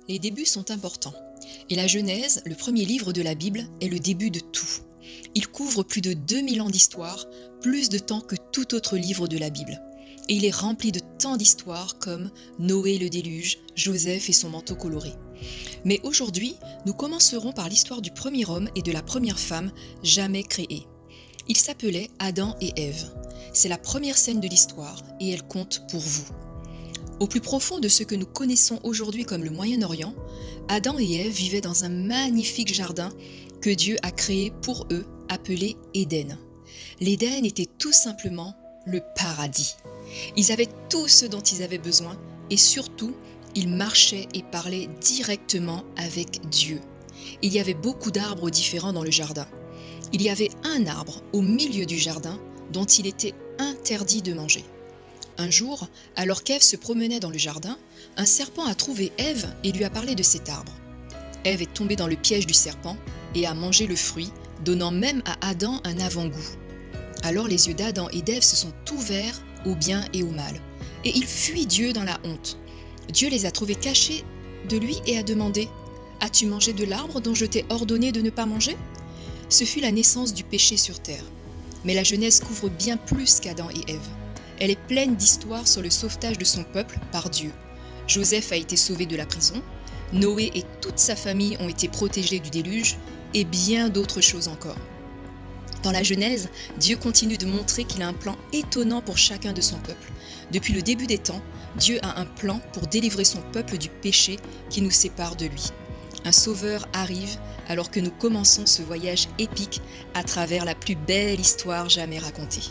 Les débuts sont importants. Et la Genèse, le premier livre de la Bible, est le début de tout. Il couvre plus de 2000 ans d'histoire, plus de temps que tout autre livre de la Bible. Et il est rempli de tant d'histoires comme Noé et le déluge, Joseph et son manteau coloré. Mais aujourd'hui, nous commencerons par l'histoire du premier homme et de la première femme jamais créée. Ils s'appelaient Adam et Ève. C'est la première scène de l'histoire et elle compte pour vous. Au plus profond de ce que nous connaissons aujourd'hui comme le Moyen-Orient, Adam et Ève vivaient dans un magnifique jardin que Dieu a créé pour eux, appelé Éden. L'Éden était tout simplement le paradis. Ils avaient tout ce dont ils avaient besoin et surtout, ils marchaient et parlaient directement avec Dieu. Il y avait beaucoup d'arbres différents dans le jardin. Il y avait un arbre au milieu du jardin dont il était interdit de manger. Un jour, alors qu'Ève se promenait dans le jardin, un serpent a trouvé Ève et lui a parlé de cet arbre. Ève est tombée dans le piège du serpent et a mangé le fruit, donnant même à Adam un avant-goût. Alors les yeux d'Adam et d'Ève se sont ouverts au bien et au mal, et ils fuient Dieu dans la honte. Dieu les a trouvés cachés de lui et a demandé « As-tu mangé de l'arbre dont je t'ai ordonné de ne pas manger ?» Ce fut la naissance du péché sur terre. Mais la Genèse couvre bien plus qu'Adam et Ève. Elle est pleine d'histoires sur le sauvetage de son peuple par Dieu. Joseph a été sauvé de la prison, Noé et toute sa famille ont été protégés du déluge, et bien d'autres choses encore. Dans la Genèse, Dieu continue de montrer qu'il a un plan étonnant pour chacun de son peuple. Depuis le début des temps, Dieu a un plan pour délivrer son peuple du péché qui nous sépare de lui. Un sauveur arrive alors que nous commençons ce voyage épique à travers la plus belle histoire jamais racontée.